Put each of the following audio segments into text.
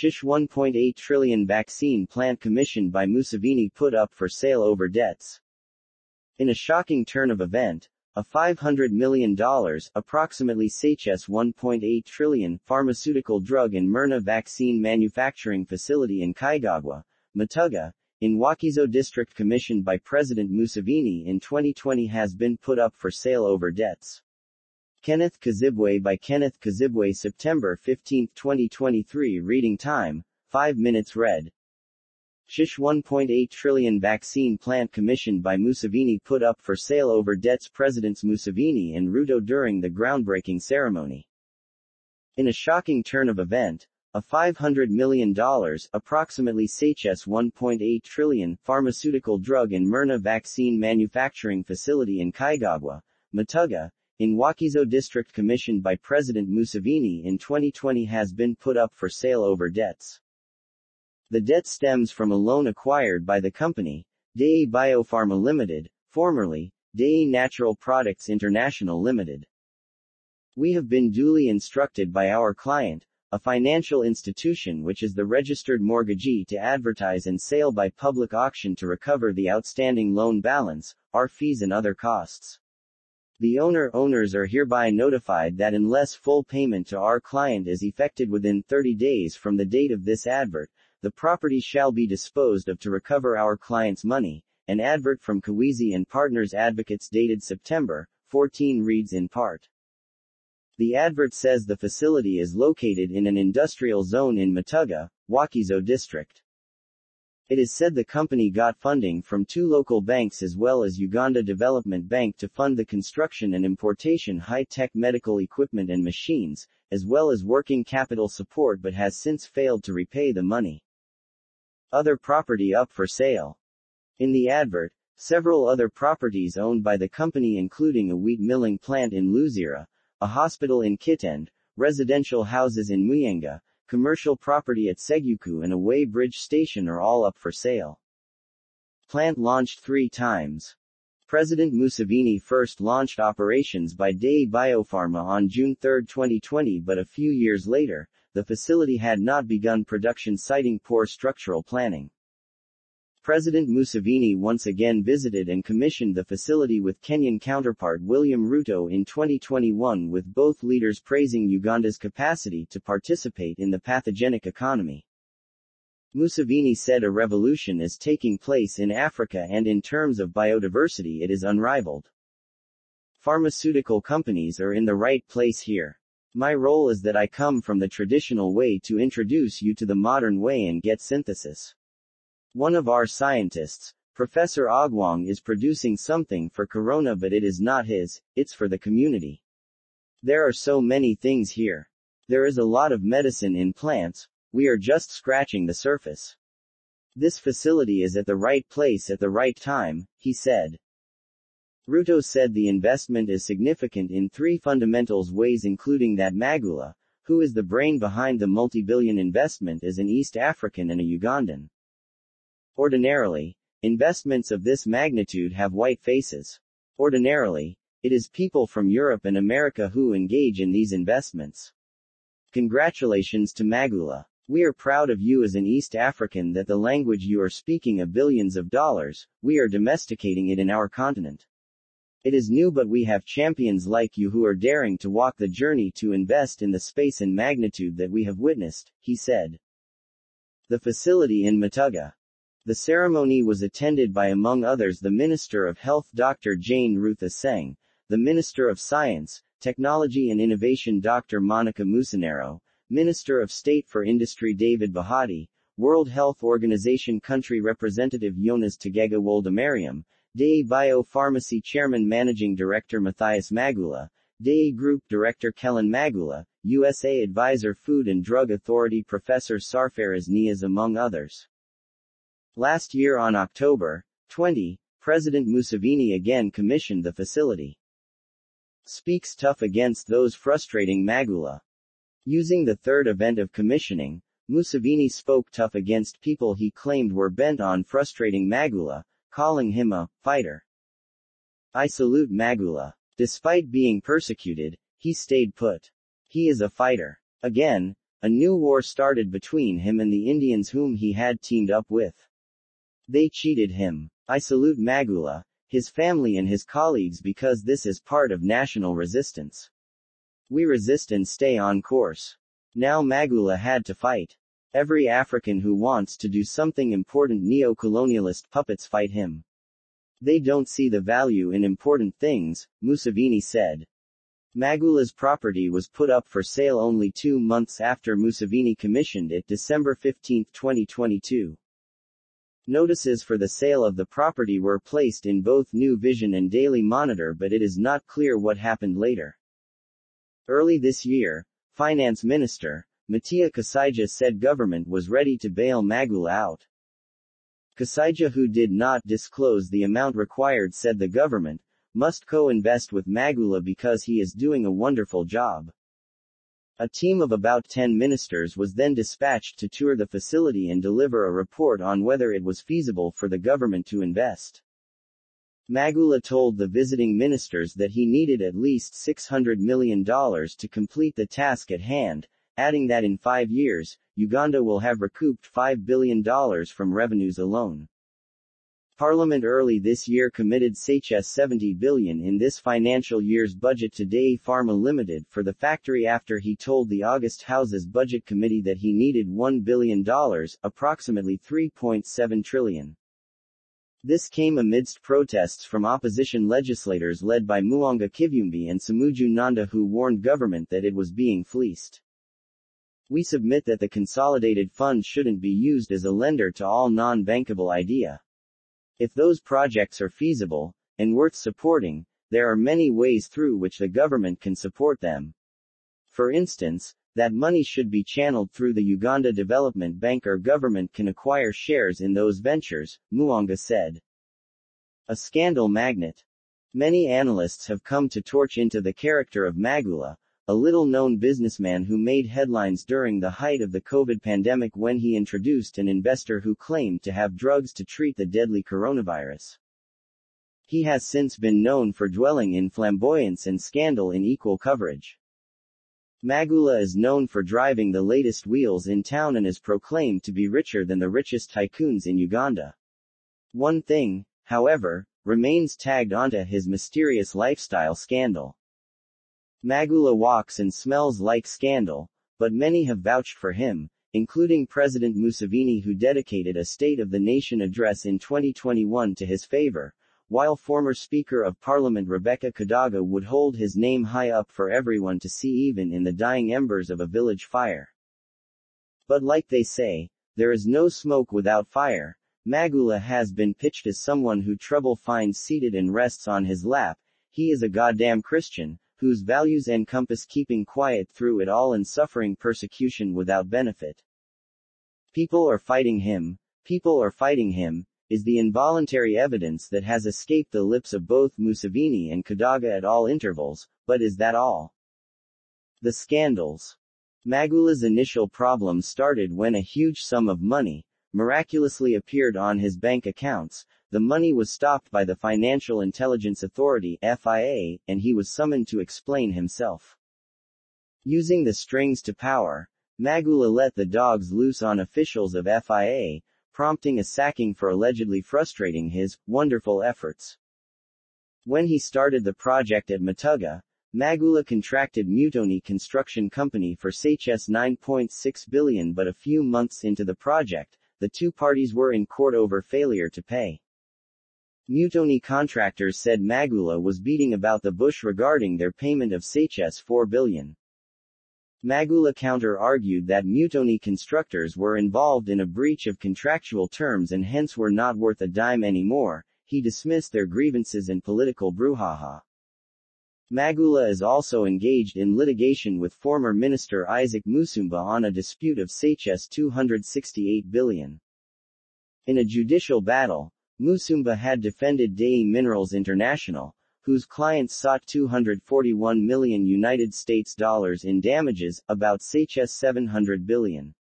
Sh1.8 trillion vaccine plant commissioned by Museveni put up for sale over debts. In a shocking turn of event, a $500 million, approximately Sh1.8 trillion, pharmaceutical drug and Myrna vaccine manufacturing facility in Kaigagwa, Mutuga, in Wakizo district commissioned by President Museveni in 2020 has been put up for sale over debts. Kenneth Kazibwe by Kenneth Kazibwe September 15, 2023 Reading time, 5 minutes read. Sh1.8 trillion vaccine plant commissioned by Museveni put up for sale over debts. Presidents Museveni and Ruto during the groundbreaking ceremony. In a shocking turn of event, a $500 million, approximately Sh1.8 trillion, pharmaceutical drug and Myrna vaccine manufacturing facility in Kaigagwa, Mutuga, in Wakizo district commissioned by President Museveni in 2020 has been put up for sale over debts. The debt stems from a loan acquired by the company, Dei Biopharma Limited, formerly, Dei Natural Products International Limited. We have been duly instructed by our client, a financial institution which is the registered mortgagee, to advertise and sale by public auction to recover the outstanding loan balance, our fees and other costs. The owners are hereby notified that unless full payment to our client is effected within 30 days from the date of this advert, the property shall be disposed of to recover our client's money. An advert from Kawizi and Partners Advocates dated September 14 reads in part. The advert says the facility is located in an industrial zone in Mutuga, Wakizo district. It is said the company got funding from 2 local banks as well as Uganda Development Bank to fund the construction and importation high-tech medical equipment and machines, as well as working capital support, but has since failed to repay the money. Other property up for sale. In the advert, several other properties owned by the company including a wheat milling plant in Luzira, a hospital in Kitend, residential houses in Muyenga, commercial property at Seguku and a way bridge station are all up for sale. Plant launched 3 times. President Museveni first launched operations by Dei Biopharma on June 3, 2020, but a few years later, the facility had not begun production, citing poor structural planning. President Museveni once again visited and commissioned the facility with Kenyan counterpart William Ruto in 2021, with both leaders praising Uganda's capacity to participate in the pathogenic economy. Museveni said a revolution is taking place in Africa and in terms of biodiversity it is unrivaled. Pharmaceutical companies are in the right place here. My role is that I come from the traditional way to introduce you to the modern way and get synthesis. One of our scientists, Professor Ogwong, is producing something for Corona, but it is not his, it's for the community. There are so many things here. There is a lot of medicine in plants, we are just scratching the surface. This facility is at the right place at the right time, he said. Ruto said the investment is significant in 3 fundamental ways, including that Magula, who is the brain behind the multi-billion investment, is an East African and a Ugandan. Ordinarily, investments of this magnitude have white faces. Ordinarily, it is people from Europe and America who engage in these investments. Congratulations to Magula. We are proud of you as an East African, that the language you are speaking of billions of dollars, we are domesticating it in our continent. It is new, but we have champions like you who are daring to walk the journey to invest in the space and magnitude that we have witnessed, he said. The facility in Mutuga. The ceremony was attended by, among others, the Minister of Health Dr. Jane Ruth Aseng, the Minister of Science, Technology and Innovation Dr. Monica Musanero, Minister of State for Industry David Bahati, World Health Organization Country Representative Jonas Tegega Woldemariam, Dei Biopharmacy Chairman Managing Director Matthias Magula, Dei Group Director Kellen Magula, USA Advisor Food and Drug Authority Professor Sarfaraz Niaz, among others. Last year on October 20, President Museveni again commissioned the facility. Speaks tough against those frustrating Magula. Using the 3rd event of commissioning, Museveni spoke tough against people he claimed were bent on frustrating Magula, calling him a fighter. I salute Magula. Despite being persecuted, he stayed put. He is a fighter. Again, A new war started between him and the Indians whom he had teamed up with. They cheated him. I salute Magula, his family and his colleagues because this is part of national resistance. We resist and stay on course. Now Magula had to fight. Every African who wants to do something important, neo-colonialist puppets fight him. They don't see the value in important things, Museveni said. Magula's property was put up for sale only 2 months after Museveni commissioned it December 15, 2022. Notices for the sale of the property were placed in both New Vision and Daily Monitor, but it is not clear what happened later. Early this year, Finance Minister Matia Kasaija said government was ready to bail Magula out. Kasaija, who did not disclose the amount required, said the government must co-invest with Magula because he is doing a wonderful job. A team of about 10 ministers was then dispatched to tour the facility and deliver a report on whether it was feasible for the government to invest. Magula told the visiting ministers that he needed at least $600 million to complete the task at hand, adding that in 5 years, Uganda will have recouped $5 billion from revenues alone. Parliament early this year committed Sh1.8 billion in this financial year's budget to Dai Pharma Limited for the factory after he told the August House's Budget Committee that he needed $1 billion, approximately $3.7 trillion. This came amidst protests from opposition legislators led by Mwanga Kivumbi and Samuju Nanda, who warned government that it was being fleeced. We submit that the consolidated fund shouldn't be used as a lender to all non-bankable idea. If those projects are feasible and worth supporting, there are many ways through which the government can support them. For instance, that money should be channeled through the Uganda Development Bank, or government can acquire shares in those ventures, Mwanga said. A scandal magnet. Many analysts have come to torch into the character of Magula, a little-known businessman who made headlines during the height of the COVID pandemic when he introduced an investor who claimed to have drugs to treat the deadly coronavirus. He has since been known for dwelling in flamboyance and scandal in equal coverage. Magula is known for driving the latest wheels in town and is proclaimed to be richer than the richest tycoons in Uganda. One thing, however, remains tagged onto his mysterious lifestyle scandal. Magula walks and smells like scandal, but many have vouched for him, including President Museveni, who dedicated a State of the Nation address in 2021 to his favor, while former Speaker of Parliament Rebecca Kadaga would hold his name high up for everyone to see, even in the dying embers of a village fire. But like they say, there is no smoke without fire. Magula has been pitched as someone who trouble finds seated and rests on his lap. He is a goddamn Christian, whose values encompass keeping quiet through it all and suffering persecution without benefit. People are fighting him, is the involuntary evidence that has escaped the lips of both Museveni and Kadaga at all intervals, but is that all? The scandals. Magula's initial problems started when a huge sum of money miraculously appeared on his bank accounts. The money was stopped by the Financial Intelligence Authority (FIA), and he was summoned to explain himself. Using the strings to power, Magula let the dogs loose on officials of FIA, prompting a sacking for allegedly frustrating his wonderful efforts. When he started the project at Matuga, Magula contracted Museveni Construction Company for Sh9.6 billion, but a few months into the project, the two parties were in court over failure to pay. Museveni contractors said Magula was beating about the bush regarding their payment of Sh4 billion. Magula counter-argued that Museveni constructors were involved in a breach of contractual terms and hence were not worth a dime anymore. He dismissed their grievances and political brouhaha. Magula is also engaged in litigation with former Minister Isaac Musumba on a dispute of Sh268 billion. In a judicial battle, Musumba had defended Dai Minerals International, whose clients sought $241 million in damages, about Sh700 billion.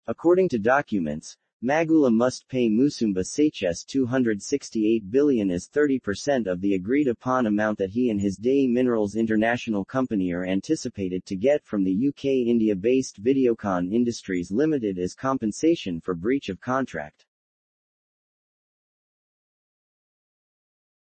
According to documents, Magula must pay Musumba Seychelles 268 billion as 30% of the agreed-upon amount that he and his Dai Minerals International Company are anticipated to get from the UK India-based Videocon Industries Limited as compensation for breach of contract.